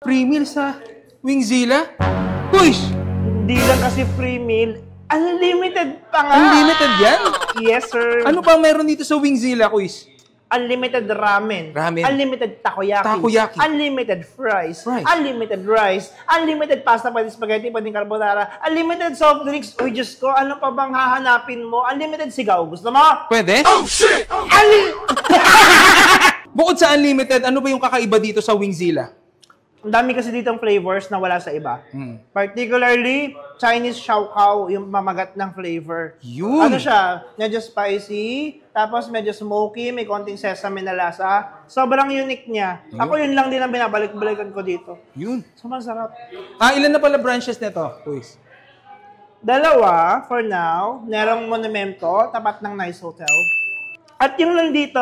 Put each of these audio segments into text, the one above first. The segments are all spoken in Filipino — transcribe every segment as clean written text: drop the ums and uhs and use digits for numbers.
Free meal sa Wingzilla? Push! Hindi lang kasi free meal, unlimited pa nga. Unlimited yan? Yes, sir. Ano pa meron dito sa Wingzilla, Kuis? Unlimited ramen. Ramen. Unlimited takoyaki. Takoyaki. Unlimited fries. Unlimited rice. Unlimited pasta, pwede spaghetti, pwede carbonara. Unlimited soft drinks. Uy, Diyos ko, ano pa bang hahanapin mo? Unlimited sigaw. Gusto mo? Pwede? Oh shit! Oh. Bukod sa unlimited, ano ba yung kakaiba dito sa Wingzilla? Ang dami kasi ditong flavors na wala sa iba. Particularly, Chinese Xiaokao, yung mamagat ng flavor. Yun. Ano siya? Medyo spicy, tapos medyo smoky, may konting sesame na lasa. Sobrang unique niya. Ako yun lang din ang binabalik-balikan ko dito. Yun. Sobrang sarap. Ilan na pala branches nito, Kuis? 2, for now. Merong Monumento, tapat ng Nice Hotel. At yung lang dito,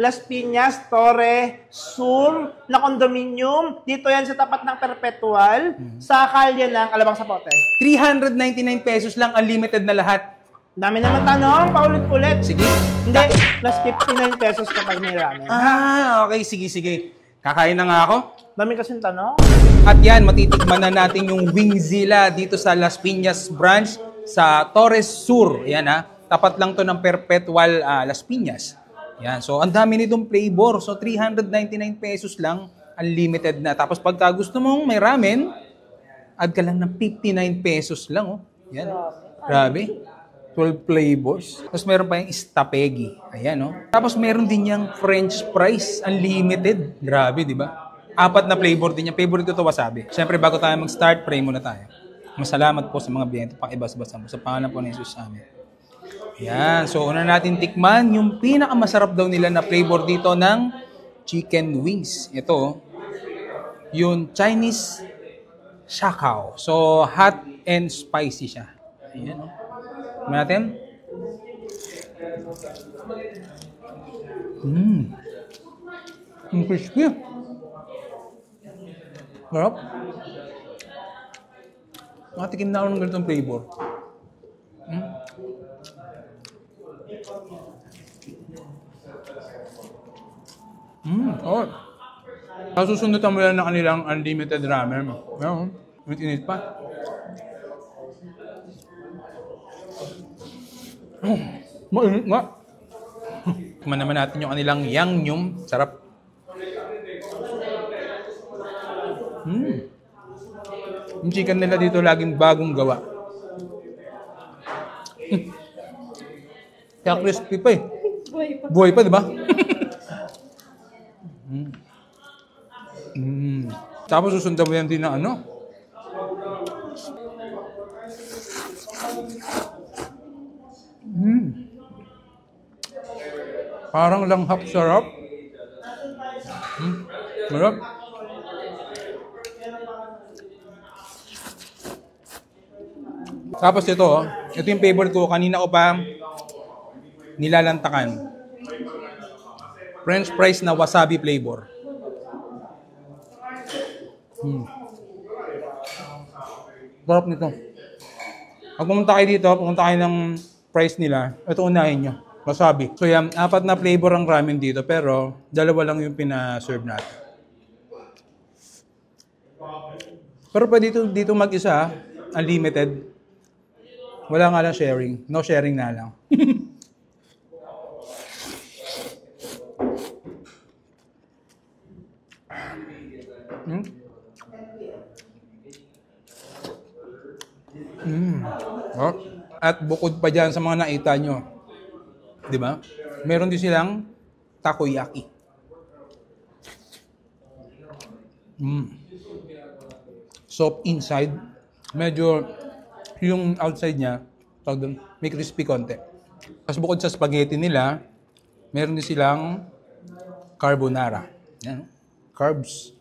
Las Piñas, Torre, Sur, na condominium. Dito yan sa tapat ng Perpetual, sa kalye ng Alabang Sapote. 399 pesos lang, unlimited na lahat. Dami naman tanong, paulit-ulit. Sige. Hindi, plus 59 pesos kapag may ramen. Okay. Sige. Kakain na nga ako. Dami kasing tanong. At yan, matitikman na natin yung Wingzilla dito sa Las Piñas branch sa Torres Sur. Yan tapat lang to ng Perpetual Las Piñas. Yan, so ang dami nitong flavor. So 399 pesos lang, unlimited na. Tapos pagka gusto mong may ramen, add ka lang ng 59 pesos lang. Oh. Yan. Grabe. 12 flavors. Tapos meron pa yung stapegi. Ayan, oh. Tapos meron din yung French fries, unlimited. Grabe, di ba? 4 na flavor din yan. Favorite ko to wasabi. Siyempre, bago tayo mag-start, pray muna tayo. Masalamat po sa mga biyento. Pakibas-basa mo. Sa pangalan po ni Jesus, amen. Yan. So, una natin tikman yung pinakamasarap daw nila na flavor dito ng chicken wings. Ito, yung Chinese Xiaokao. So, hot and spicy siya. Ayan. Tikman natin. Ang crispy. Sarap. Nakatikim na ako ng ganitong flavor. Kasusundutan mo lang ng kanilang unlimited ramen. Ayan, init pa. Mainit nga. Tikman naman natin yung kanilang yangnyeom. Sarap. Yung chicken nila dito laging bagong gawa. Kaya crispy pa eh. Buhay pa, di ba? Tapos susundan mo yan din na ano. Parang langhap sarap. Sarap. Tapos ito yung favorite ko. Kanina ko pa nilalantakan. French fries na wasabi flavor. Sarap nito. Pag pumunta kayo dito, pumunta kayo ng price nila, ito unahin nyo. Wasabi. So yan, 4 na flavor ang ramen dito, pero 2 lang yung pina-serve natin. Pero pwede dito mag-isa, unlimited. Wala nga lang sharing. No sharing na lang. At bukod pa dyan sa mga nakita nyo, di ba? Meron din silang takoyaki. Soft inside. Medyo yung outside niya, may crispy konti. Tapos bukod sa spaghetti nila, meron din silang carbonara. Yan, carbs.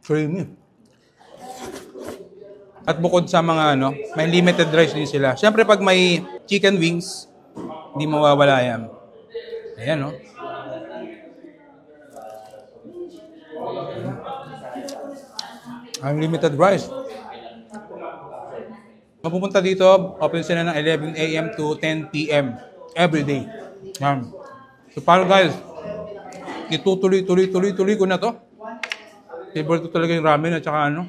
Creamy. At bukod sa mga may limited rice din sila. Siyempre pag may chicken wings, hindi mawawala yan. Ayan, Unlimited rice. Mapupunta dito, open sila ng 11 a.m. to 10 p.m. every day. So, paano guys? Itutuloy ko na to. Favorite ko talaga yung ramen at saka ano.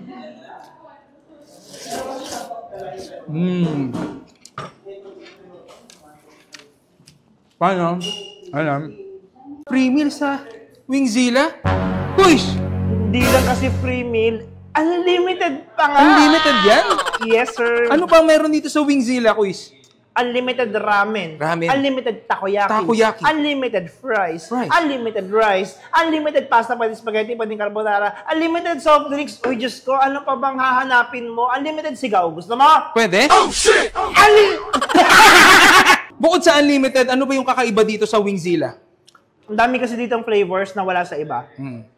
Paano? Alam. Free meal sa Wingzilla? Push! Hindi lang kasi free meal, unlimited pa nga. Unlimited yan? Yes, sir. Ano pa meron dito sa Wingzilla, Kuis? Unlimited ramen. Ramen. Unlimited takoyaki. Unlimited fries. Unlimited rice. Unlimited pasta, pwede spaghetti, pwede carbonara. Unlimited soft drinks. Uy, Diyos ko, ano pa bang hahanapin mo? Unlimited sigaw. Gusto mo? Pwede? Oh, shit! Bukod sa unlimited, ano ba yung kakaiba dito sa Wingzilla? Ang dami kasi ditong flavors na wala sa iba.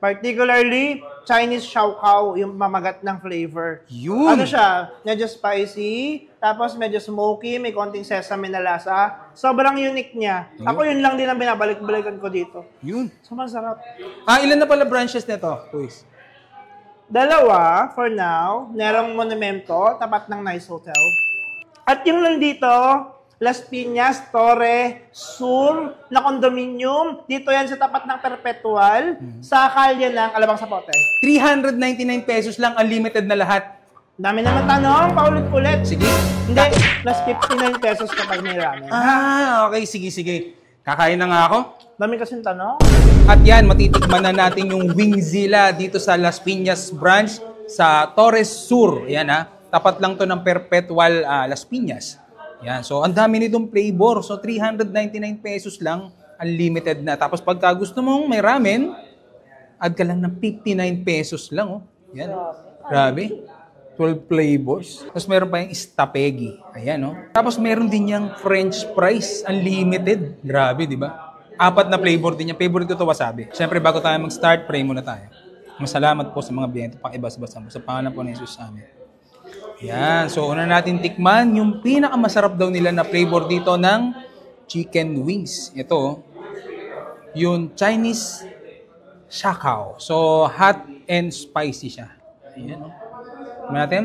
Particularly, Chinese Xiaokao, yung mamagat ng flavor. Yun! Ano siya? Medyo spicy, tapos medyo smoky, may konting sesame na lasa. Sobrang unique niya. Ako yun lang din ang binabalik-balikan ko dito. Yun. So, masarap. Ilan na pala branches nito, Kuis? 2, for now. Merong Monumento, tapat ng Nice Hotel. At yung lang dito, Las Piñas, Torre, Sur, na condominium. Dito yan sa tapat ng Perpetual, sa kalye ng Alabang Sapote. 399 pesos lang, unlimited na lahat. Dami naman tanong, paulit-ulit. Sige. Hindi, plus 59 pesos kapag may ramen. Okay, sige. Kakain na nga ako. Dami kasing tanong. At yan, matitikman na natin yung Wingzilla dito sa Las Piñas branch sa Torres Sur. Yan tapat lang to ng Perpetual Las Piñas. Yan, so ang dami nitong flavor. So 399 pesos lang, unlimited na. Tapos pagka gusto mong may ramen, add ka lang ng 59 pesos lang. Oh. Yan. Grabe. 12 flavors. Tapos meron pa yung stapegi. Ayan, oh. Tapos meron din yung French fries, unlimited. Grabe, di ba? 4 na flavor din yan. Favorite ko to wasabi. Siyempre, bago tayo mag-start, pray muna tayo. Masalamat po sa mga biyento. Pakibas-basa mo. Sa pangalan po ni Jesus, amen. Yan. So, una natin tikman yung pinakamasarap daw nila na flavor dito ng chicken wings. Ito, yung Chinese Xiaokao. So, hot and spicy siya. Ayan. Tikman natin.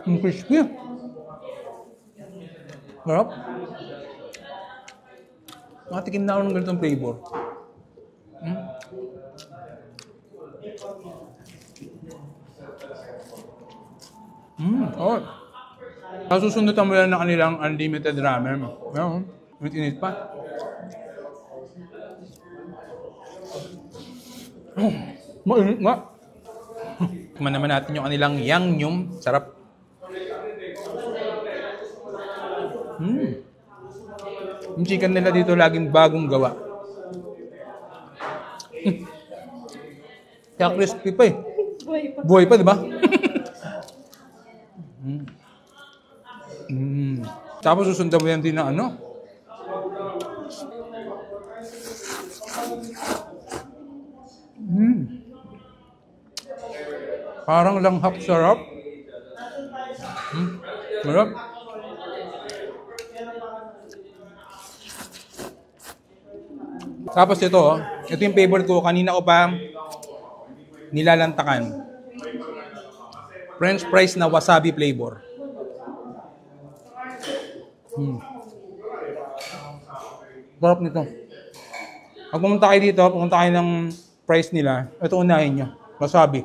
Ang crispy. Sarap. Nakatikim na ako ng ganitong flavor. Oh. Kasusundutan mo lang ng kanilang unlimited ramen. Ayan, init pa. Mainit nga. Tikman naman natin yung kanilang yangnyeom. Sarap. Yung chicken nila dito laging bagong gawa. Kaya crispy pa eh. Buhay pa, di ba? Tapos susundan mo yan din na ano. Parang langhap sarap. Sarap. Tapos ito yung favorite ko. Kanina ko pa nilalantakan. French fries na wasabi flavor. Sarap nito. Pag pumunta kayo dito, pumunta kayo ng price nila, ito unahin nyo. Wasabi.